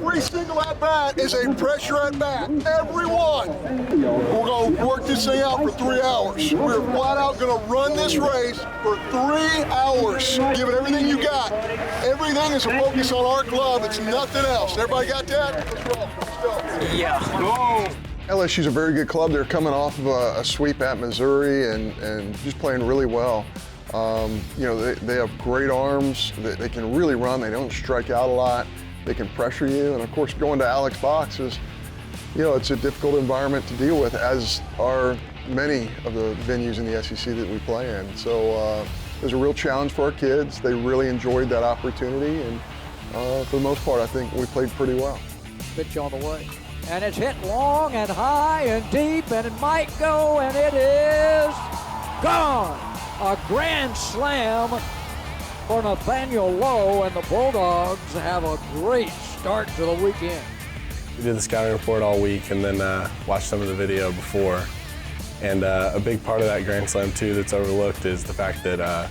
Every single at-bat is a pressure at-bat. Everyone. We're going to work this thing out for 3 hours. We're flat out going to run this race for 3 hours. Give it everything you got. Everything is a focus on our club. It's nothing else. Everybody got that? Let's roll. Let's go. Yeah. LSU's a very good club. They're coming off of a sweep at Missouri and just playing really well. You know, they have great arms. They can really run. They don't strike out a lot. They can pressure you. And of course, going to Alex Box is, you know, it's a difficult environment to deal with, as are many of the venues in the SEC that we play in. So it was a real challenge for our kids. They really enjoyed that opportunity. And for the most part, I think we played pretty well. Pitch on the way. And it's hit long and high and deep, and it might go, and it is gone. A grand slam for Nathaniel Lowe, and the Bulldogs have a great start to the weekend. We did the scouting report all week and then watched some of the video before. And a big part of that grand slam too that's overlooked is the fact that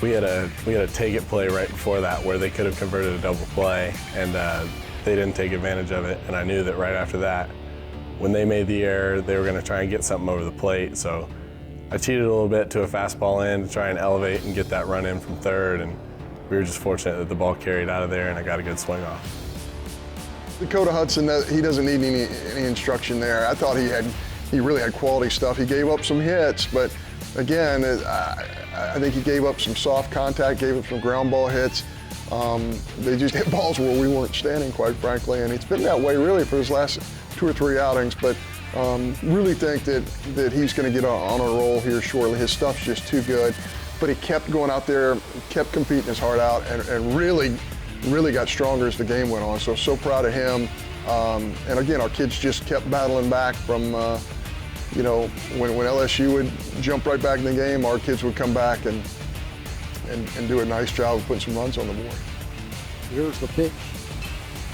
we had a take-it play right before that where they could have converted a double play, and they didn't take advantage of it. And I knew that right after that, when they made the error, they were going to try and get something over the plate. So I cheated a little bit to a fastball in to try and elevate and get that run in from third, and we were just fortunate that the ball carried out of there and I got a good swing off. Dakota Hudson, he doesn't need any instruction there. I thought he really had quality stuff. He gave up some hits, but again, I think he gave up some soft contact, gave up some ground ball hits. They just hit balls where we weren't standing, quite frankly, and it's been that way really for his last 2 or 3 outings, but really think that he's going to get on a roll here shortly. His stuff's just too good, but he kept going out there, kept competing his heart out, and really got stronger as the game went on. So proud of him. And again, our kids just kept battling back from, you know, when LSU would jump right back in the game, our kids would come back and do a nice job of putting some runs on the board. Here's the pitch.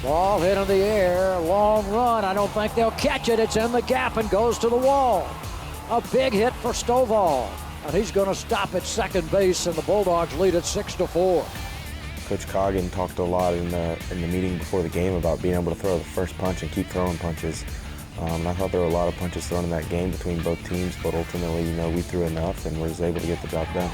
Ball hit in the air, long run. I don't think they'll catch it. It's in the gap and goes to the wall. A big hit for Stovall, and he's going to stop at second base, and the Bulldogs lead at 6-4. Coach Coggin talked a lot in the meeting before the game about being able to throw the first punch and keep throwing punches. And I thought there were a lot of punches thrown in that game between both teams, but ultimately, you know, we threw enough and was able to get the job done.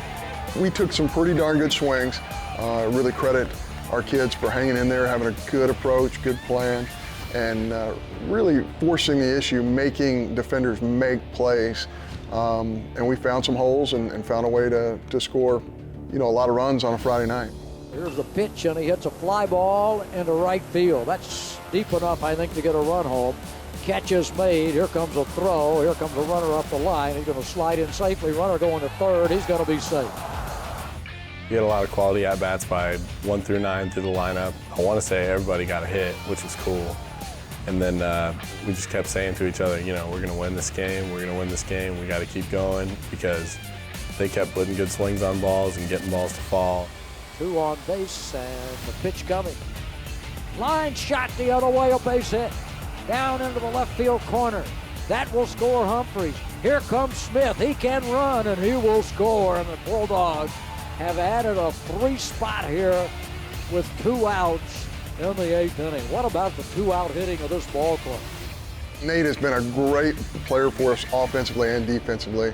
We took some pretty darn good swings. Really credit our kids for hanging in there, having a good approach, good plan, and really forcing the issue, making defenders make plays. And we found some holes and found a way to score, you know, a lot of runs on a Friday night. Here's the pitch, and he hits a fly ball into right field. That's deep enough, I think, to get a run home. Catch is made. Here comes a throw. Here comes a runner up the line. He's going to slide in safely. Runner going to third. He's going to be safe. We had a lot of quality at-bats by 1 through 9 through the lineup. I want to say everybody got a hit, which was cool. And then we just kept saying to each other, you know, we're going to win this game. We're going to win this game. We got to keep going, because they kept putting good swings on balls and getting balls to fall. 2 on base, and the pitch coming. Line shot the other way, a base hit. Down into the left field corner. That will score Humphreys. Here comes Smith. He can run, and he will score. And the Bulldogs have added a 3 spot here with 2 outs in the 8th inning. What about the 2-out hitting of this ball club? Nate has been a great player for us offensively and defensively.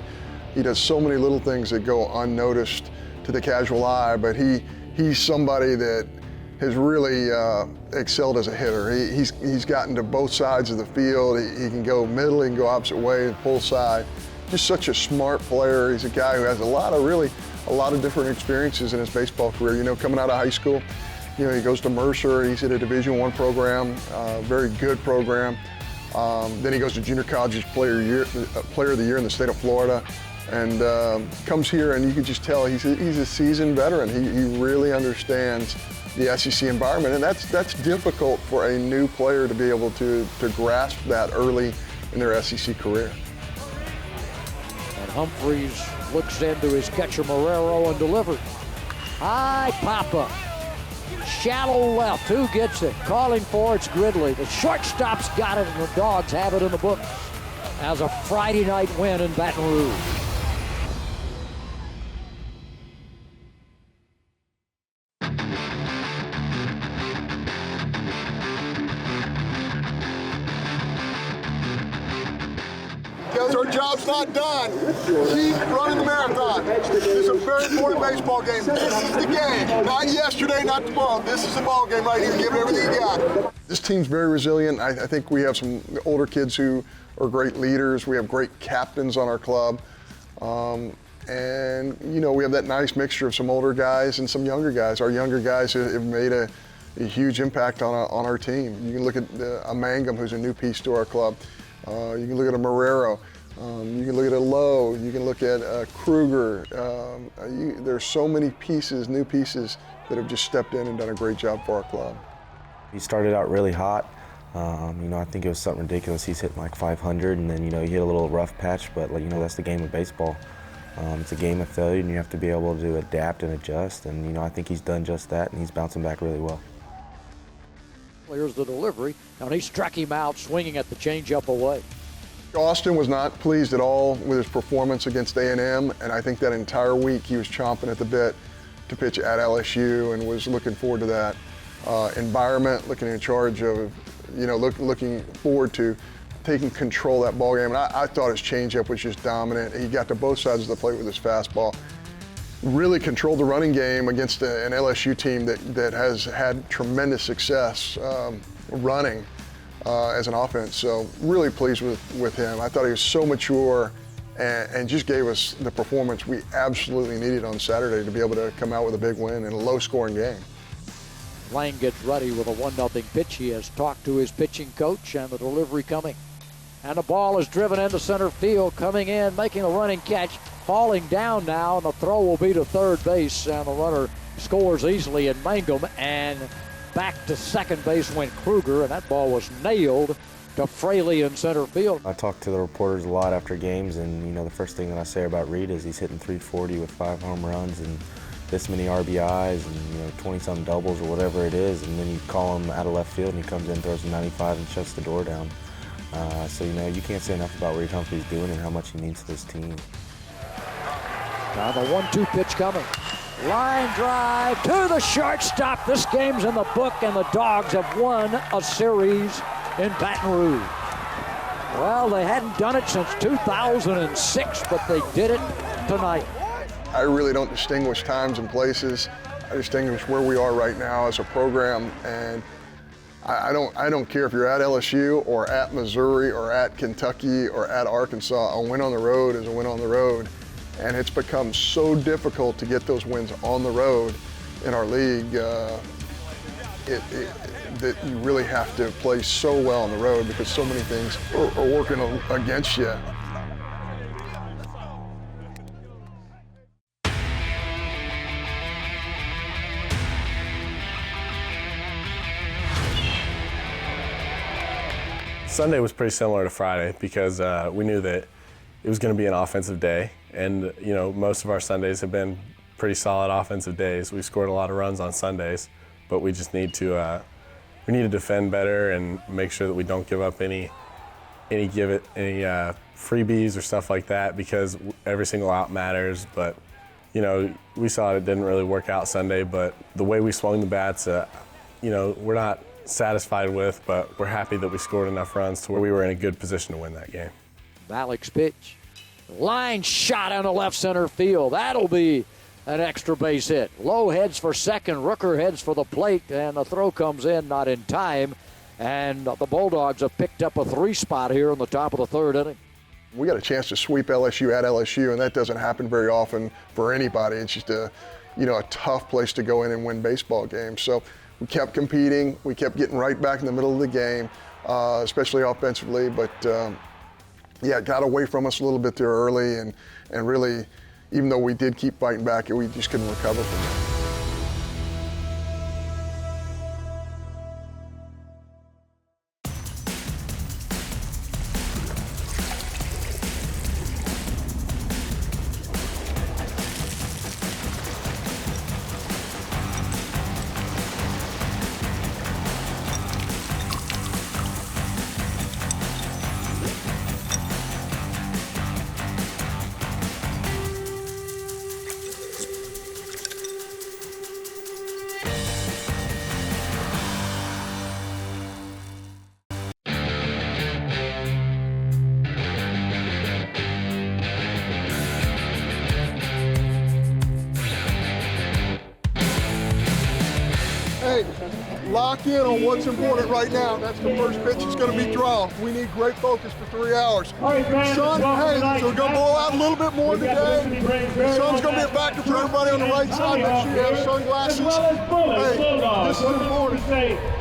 He does so many little things that go unnoticed to the casual eye, but he's somebody that has really excelled as a hitter. He's gotten to both sides of the field. He can go middle, he can go opposite way, and pull side. Just such a smart player. He's a guy who has a lot of different experiences in his baseball career. You know, coming out of high school, you know, he goes to Mercer. He's at a Division I program, very good program. Then he goes to junior college, player of the year in the state of Florida, and comes here, and you can just tell he's a seasoned veteran. He really understands the SEC environment, and that's difficult for a new player to be able to grasp that early in their SEC career. And Humphreys looks into his catcher Marrero and delivers. High pop-up. Shallow left. Who gets it? Calling for it's Gridley. The shortstop's got it, and the Dogs have it in the books as a Friday night win in Baton Rouge. guys, our job's not done. Keep running the marathon. This is a very important baseball game. This is the game. Not yesterday, not tomorrow. This is the ball game right here. Give it everything you got. This team's very resilient. I think we have some older kids who are great leaders. We have great captains on our club. And, you know, we have that nice mixture of some older guys and some younger guys. Our younger guys have made a huge impact on our team. You can look at a Mangum, who's a new piece to our club. You can look at a Marrero. You can look at a Lowe. You can look at Kruger. There's so many pieces, new pieces, that have just stepped in and done a great job for our club. He started out really hot. You know, I think it was something ridiculous. He's hitting like 500, and then, you know, he hit a little rough patch, but, like, you know, that's the game of baseball. It's a game of failure, and you have to be able to adapt and adjust, and, you know, I think he's done just that, and he's bouncing back really well. Here's the delivery, and he struck him out swinging at the changeup away. Austin was not pleased at all with his performance against A&M, and I think that entire week he was chomping at the bit to pitch at LSU and was looking forward to that environment, looking in charge of, you know, looking forward to taking control of that ball game. And I thought his changeup was just dominant. He got to both sides of the plate with his fastball. Really controlled the running game against an LSU team that has had tremendous success running as an offense. So really pleased with him. I thought he was so mature and just gave us the performance we absolutely needed on Saturday to be able to come out with a big win in a low-scoring game. Lang gets ready with a 1-0 pitch. He has talked to his pitching coach, and the delivery coming. And the ball is driven into center field, coming in, making a running catch, falling down now, and the throw will be to third base, and the runner scores easily in Mangum, and back to second base went Kruger, and that ball was nailed to Fraley in center field. I talk to the reporters a lot after games, and, you know, the first thing that I say about Reed is he's hitting 340 with 5 home runs and this many RBIs and, you know, 20-some doubles or whatever it is, and then you call him out of left field and he comes in, throws a 95 and shuts the door down. So, you know, you can't say enough about what Reed Humphrey's doing and how much he means to this team. Now the 1-2 pitch coming. Line drive to the shortstop. This game's in the book, and the Dogs have won a series in Baton Rouge. Well, they hadn't done it since 2006, but they did it tonight. I really don't distinguish times and places. I distinguish where we are right now as a program, and I don't care if you're at LSU or at Missouri or at Kentucky or at Arkansas. A win on the road is a win on the road, and it's become so difficult to get those wins on the road in our league that you really have to play so well on the road because so many things are working against you. Sunday was pretty similar to Friday because we knew that it was going to be an offensive day, and, you know, most of our Sundays have been pretty solid offensive days. We scored a lot of runs on Sundays, but we just need to defend better and make sure that we don't give up any freebies or stuff like that, because every single out matters. But, you know, we saw it didn't really work out Sunday, but the way we swung the bats, you know, we're not satisfied with, but we're happy that we scored enough runs to where we were in a good position to win that game. Malik's pitch. Line shot on the left center field. That'll be an extra base hit. Lowe heads for second. Rooker heads for the plate, and the throw comes in not in time. And the Bulldogs have picked up a 3 spot here in the top of the 3rd inning. We got a chance to sweep LSU at LSU, and that doesn't happen very often for anybody. It's just a tough place to go in and win baseball games. So we kept competing. We kept getting right back in the middle of the game, especially offensively. But yeah, it got away from us a little bit there early, and really, even though we did keep fighting back, we just couldn't recover from it. lock in on what's important right now. That's the first pitch that's going to be thrown. We need great focus for 3 hours. Sun, hey, so we're going to blow out a little bit more today. The sun's going to be a factor for everybody on the right side. Make sure you have sunglasses. Hey, this is important.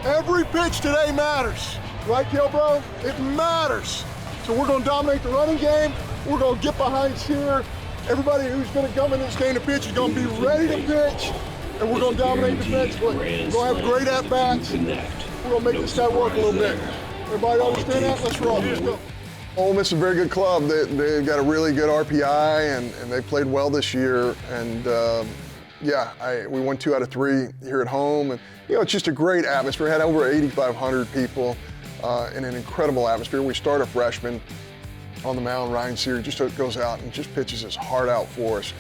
Every pitch today matters. Right, Kilbro? It matters. So we're going to dominate the running game. We're going to get behind here. Everybody who's going to come in this game to pitch is going to be ready to pitch. And we're going to dominate defensively. We're going to have great at-bats. We're going to make this guy work a little bit. Everybody understand that? Let's roll. Let's go. Ole Miss is a very good club. They've got a really good RPI, and they played well this year. And we won 2 out of 3 here at home. And, it's just a great atmosphere. We had over 8,500 people in an incredible atmosphere. We start a freshman on the mound, Ryan Seary just goes out and just pitches his heart out for us.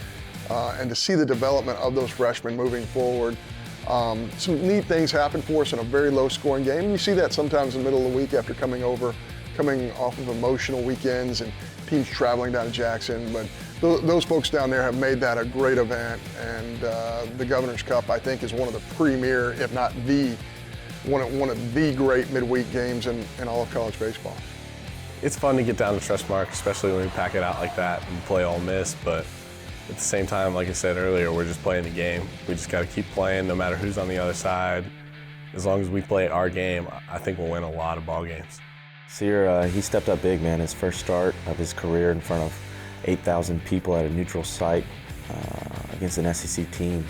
And to see the development of those freshmen moving forward, some neat things happen for us in a very low-scoring game. And you see that sometimes in the middle of the week after coming off of emotional weekends and teams traveling down to Jackson. But those folks down there have made that a great event. And the Governor's Cup, I think, is one of the premier, if not one of the great midweek games in all of college baseball. It's fun to get down to Trustmark, especially when we pack it out like that and play Ole Miss. But at the same time, like I said earlier, we're just playing the game. We just got to keep playing no matter who's on the other side. As long as we play our game, I think we'll win a lot of ball games. Sear, he stepped up big, man. His first start of his career in front of 8,000 people at a neutral site against an SEC team.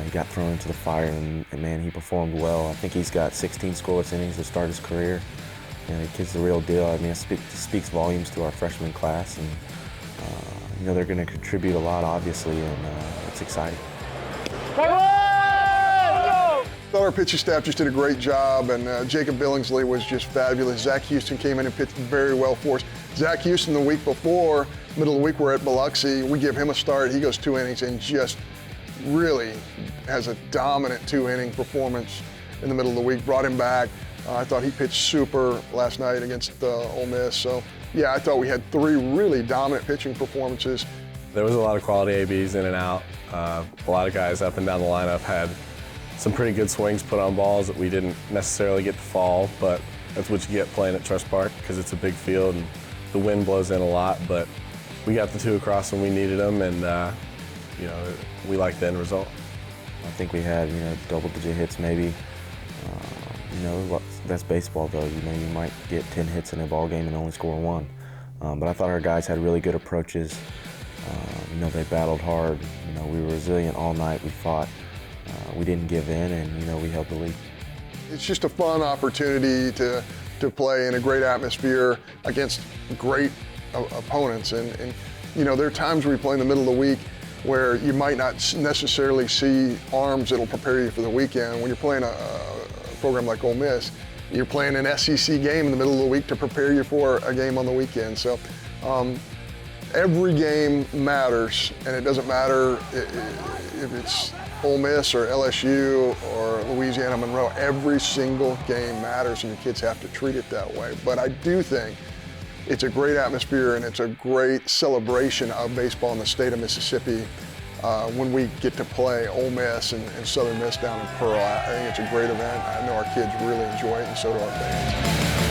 He got thrown into the fire, and man, he performed well. I think he's got 16 scoreless innings to start his career. The kid's the real deal. I mean, it speaks volumes to our freshman class, and they're going to contribute a lot, obviously, and it's exciting. Our pitching staff just did a great job, and Jacob Billingsley was just fabulous. Zach Houston came in and pitched very well for us. Zach Houston the week before, middle of the week, we're at Biloxi. We give him a start. He goes 2 innings and just really has a dominant 2-inning performance in the middle of the week. Brought him back. I thought he pitched super last night against Ole Miss. So, yeah, I thought we had 3 really dominant pitching performances. There was a lot of quality ABs in and out. A lot of guys up and down the lineup had some pretty good swings put on balls that we didn't necessarily get to fall, but that's what you get playing at Trust Park because it's a big field and the wind blows in a lot. But we got the 2 across when we needed them, and we liked the end result. I think we had double-digit hits maybe. That's baseball though. You might get 10 hits in a ball game and only score 1. But I thought our guys had really good approaches. They battled hard. We were resilient all night. We fought. We didn't give in, and we held the lead. It's just a fun opportunity to play in a great atmosphere against great opponents. And there are times where we play in the middle of the week where you might not necessarily see arms that'll prepare you for the weekend. When you're playing a program like Ole Miss, you're playing an SEC game in the middle of the week to prepare you for a game on the weekend. So every game matters, and it doesn't matter if it's Ole Miss or LSU or Louisiana Monroe. Every single game matters, and your kids have to treat it that way. But I do think it's a great atmosphere, and it's a great celebration of baseball in the state of Mississippi when we get to play Ole Miss and Southern Miss down in Pearl. I think it's a great event. I know our kids really enjoy it, and so do our fans.